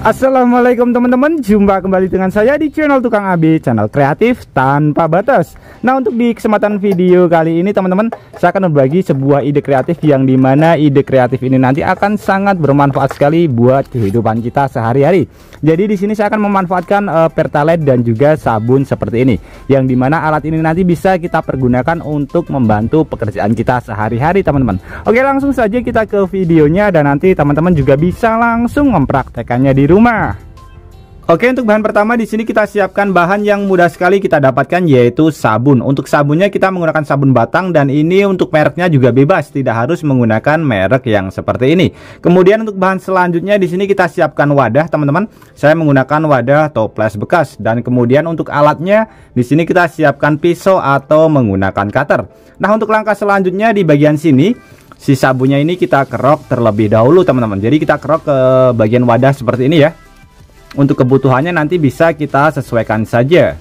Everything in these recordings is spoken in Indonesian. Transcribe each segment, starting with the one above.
Assalamualaikum teman-teman, jumpa kembali dengan saya di channel Tukang AB, channel kreatif tanpa batas. Nah, untuk di kesempatan video kali ini teman-teman, saya akan berbagi sebuah ide kreatif yang dimana ide kreatif ini nanti akan sangat bermanfaat sekali buat kehidupan kita sehari-hari. Jadi di sini saya akan memanfaatkan pertalite dan juga sabun seperti ini, yang dimana alat ini nanti bisa kita pergunakan untuk membantu pekerjaan kita sehari-hari teman-teman. Oke, langsung saja kita ke videonya dan nanti teman-teman juga bisa langsung mempraktekannya di rumah. Oke, untuk bahan pertama di sini kita siapkan bahan yang mudah sekali kita dapatkan, yaitu sabun. Untuk sabunnya kita menggunakan sabun batang dan ini untuk mereknya juga bebas, tidak harus menggunakan merek yang seperti ini. Kemudian untuk bahan selanjutnya di sini kita siapkan wadah, teman-teman. Saya menggunakan wadah toples bekas dan kemudian untuk alatnya di sini kita siapkan pisau atau menggunakan cutter. Nah, untuk langkah selanjutnya di bagian sini si sabunnya ini kita kerok terlebih dahulu teman-teman. Jadi kita kerok ke bagian wadah seperti ini ya. Untuk kebutuhannya nanti bisa kita sesuaikan saja.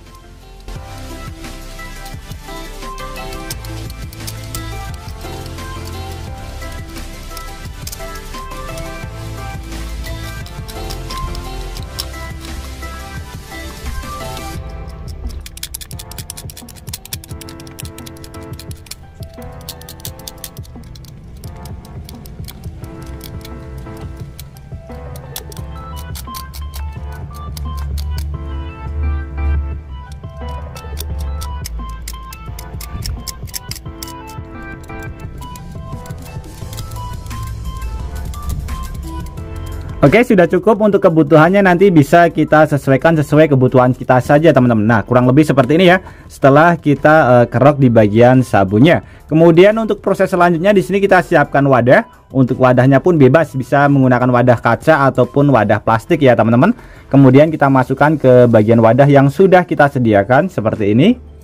Oke, sudah cukup. Untuk kebutuhannya nanti bisa kita sesuaikan sesuai kebutuhan kita saja teman-teman. Nah, kurang lebih seperti ini ya. Setelah kita kerok di bagian sabunnya. Kemudian untuk proses selanjutnya di sini kita siapkan wadah. Untuk wadahnya pun bebas, bisa menggunakan wadah kaca ataupun wadah plastik ya teman-teman. Kemudian kita masukkan ke bagian wadah yang sudah kita sediakan seperti ini.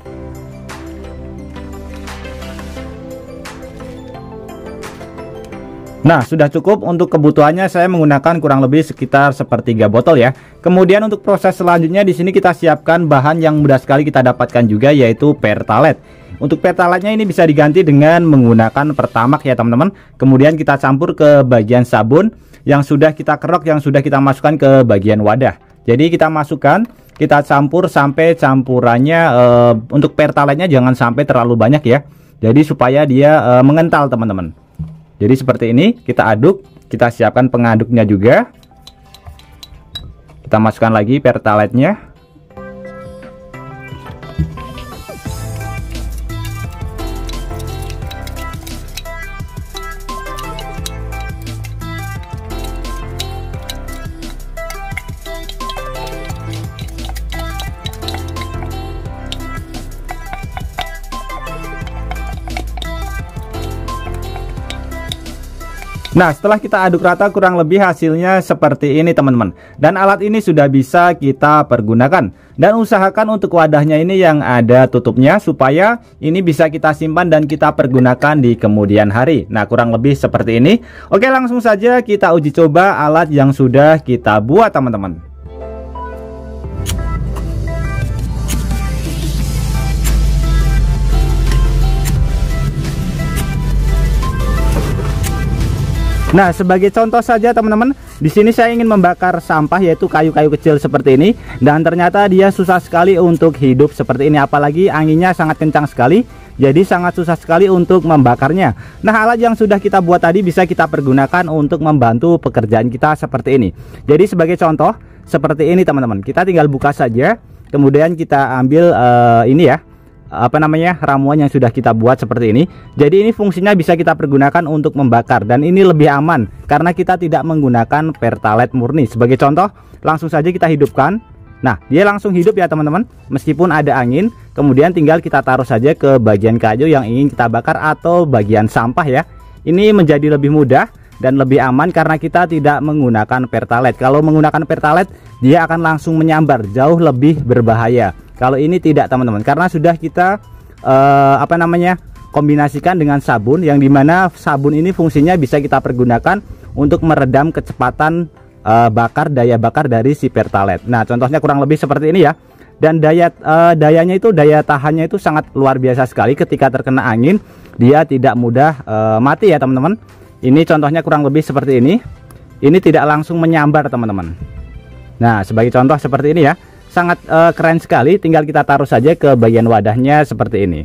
Nah, sudah cukup. Untuk kebutuhannya saya menggunakan kurang lebih sekitar sepertiga botol ya. Kemudian untuk proses selanjutnya di sini kita siapkan bahan yang mudah sekali kita dapatkan juga, yaitu pertalite. Untuk pertalite-nya ini bisa diganti dengan menggunakan pertamax ya teman-teman. Kemudian kita campur ke bagian sabun yang sudah kita kerok, yang sudah kita masukkan ke bagian wadah. Jadi kita masukkan, kita campur sampai campurannya untuk pertalite-nya jangan sampai terlalu banyak ya. Jadi supaya dia mengental teman-teman. Jadi seperti ini, kita aduk, kita siapkan pengaduknya juga. Kita masukkan lagi pertalite-nya. Nah, setelah kita aduk rata kurang lebih hasilnya seperti ini teman-teman. Dan alat ini sudah bisa kita pergunakan. Dan usahakan untuk wadahnya ini yang ada tutupnya supaya ini bisa kita simpan dan kita pergunakan di kemudian hari. Nah, kurang lebih seperti ini. Oke, langsung saja kita uji coba alat yang sudah kita buat teman-teman. Nah, sebagai contoh saja teman-teman, di sini saya ingin membakar sampah, yaitu kayu-kayu kecil seperti ini, dan ternyata dia susah sekali untuk hidup seperti ini, apalagi anginnya sangat kencang sekali. Jadi sangat susah sekali untuk membakarnya. Nah, alat yang sudah kita buat tadi bisa kita pergunakan untuk membantu pekerjaan kita seperti ini. Jadi sebagai contoh seperti ini teman-teman, kita tinggal buka saja, kemudian kita ambil ini ya, ramuan yang sudah kita buat seperti ini. Jadi ini fungsinya bisa kita pergunakan untuk membakar, dan ini lebih aman karena kita tidak menggunakan pertalite murni. Sebagai contoh, langsung saja kita hidupkan. Nah, dia langsung hidup ya teman-teman, meskipun ada angin. Kemudian tinggal kita taruh saja ke bagian kayu yang ingin kita bakar atau bagian sampah ya. Ini menjadi lebih mudah dan lebih aman karena kita tidak menggunakan pertalite. Kalau menggunakan pertalite, dia akan langsung menyambar, jauh lebih berbahaya. Kalau ini tidak teman-teman, karena sudah kita kombinasikan dengan sabun, yang dimana sabun ini fungsinya bisa kita pergunakan untuk meredam kecepatan daya bakar dari si pertalite. Nah, contohnya kurang lebih seperti ini ya. dan dayanya itu, daya tahannya itu sangat luar biasa sekali. Ketika terkena angin dia tidak mudah mati ya teman-teman. Ini contohnya kurang lebih seperti ini. Ini tidak langsung menyambar teman-teman. Nah, sebagai contoh seperti ini ya, sangat keren sekali. Tinggal kita taruh saja ke bagian wadahnya seperti ini.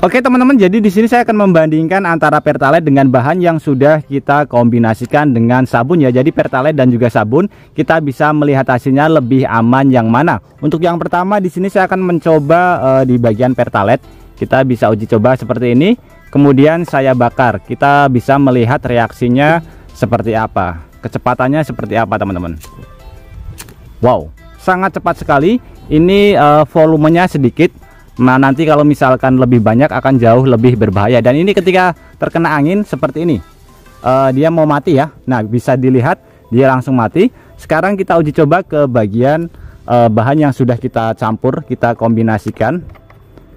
Oke teman-teman, jadi di sini saya akan membandingkan antara Pertalite dengan bahan yang sudah kita kombinasikan dengan sabun ya. Jadi Pertalite dan juga sabun, kita bisa melihat hasilnya lebih aman yang mana. Untuk yang pertama di sini saya akan mencoba di bagian Pertalite. Kita bisa uji coba seperti ini. Kemudian saya bakar. Kita bisa melihat reaksinya seperti apa. Kecepatannya seperti apa teman-teman. Wow, sangat cepat sekali. Ini volumenya sedikit. Nah, nanti kalau misalkan lebih banyak akan jauh lebih berbahaya. Dan ini ketika terkena angin seperti ini, dia mau mati ya. Nah, bisa dilihat dia langsung mati. Sekarang kita uji coba ke bagian bahan yang sudah kita campur, kita kombinasikan.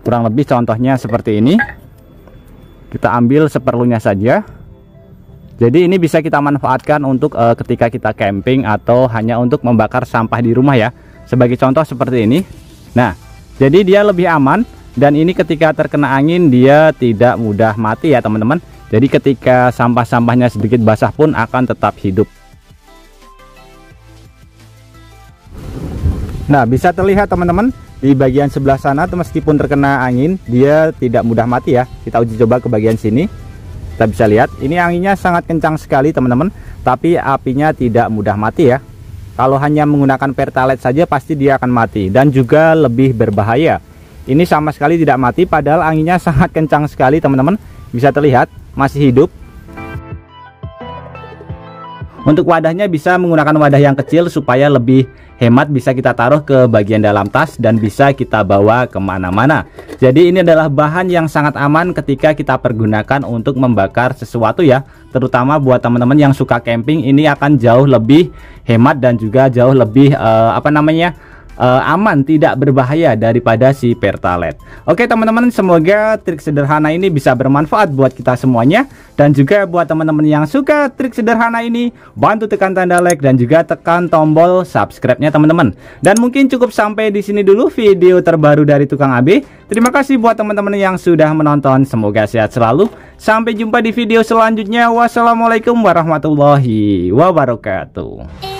Kurang lebih contohnya seperti ini. Kita ambil seperlunya saja. Jadi ini bisa kita manfaatkan untuk ketika kita camping atau hanya untuk membakar sampah di rumah ya. Sebagai contoh seperti ini. Nah, jadi dia lebih aman, dan ini ketika terkena angin dia tidak mudah mati ya teman-teman. Jadi ketika sampah-sampahnya sedikit basah pun akan tetap hidup. Nah, bisa terlihat teman-teman di bagian sebelah sana, meskipun terkena angin dia tidak mudah mati ya. Kita uji coba ke bagian sini. Kita bisa lihat ini anginnya sangat kencang sekali teman-teman, tapi apinya tidak mudah mati ya. Kalau hanya menggunakan Pertalite saja pasti dia akan mati dan juga lebih berbahaya. Ini sama sekali tidak mati, padahal anginnya sangat kencang sekali teman-teman. Bisa terlihat masih hidup. Untuk wadahnya bisa menggunakan wadah yang kecil supaya lebih hemat. Bisa kita taruh ke bagian dalam tas dan bisa kita bawa kemana-mana. Jadi ini adalah bahan yang sangat aman ketika kita pergunakan untuk membakar sesuatu ya. Terutama buat teman-teman yang suka camping, ini akan jauh lebih hemat dan juga jauh lebih aman, tidak berbahaya daripada si Pertalite. Oke teman-teman, semoga trik sederhana ini bisa bermanfaat buat kita semuanya. Dan juga buat teman-teman yang suka trik sederhana ini, bantu tekan tanda like dan juga tekan tombol subscribe-nya teman-teman. Dan mungkin cukup sampai di sini dulu video terbaru dari Tukang AB. Terima kasih buat teman-teman yang sudah menonton. Semoga sehat selalu. Sampai jumpa di video selanjutnya. Wassalamualaikum warahmatullahi wabarakatuh.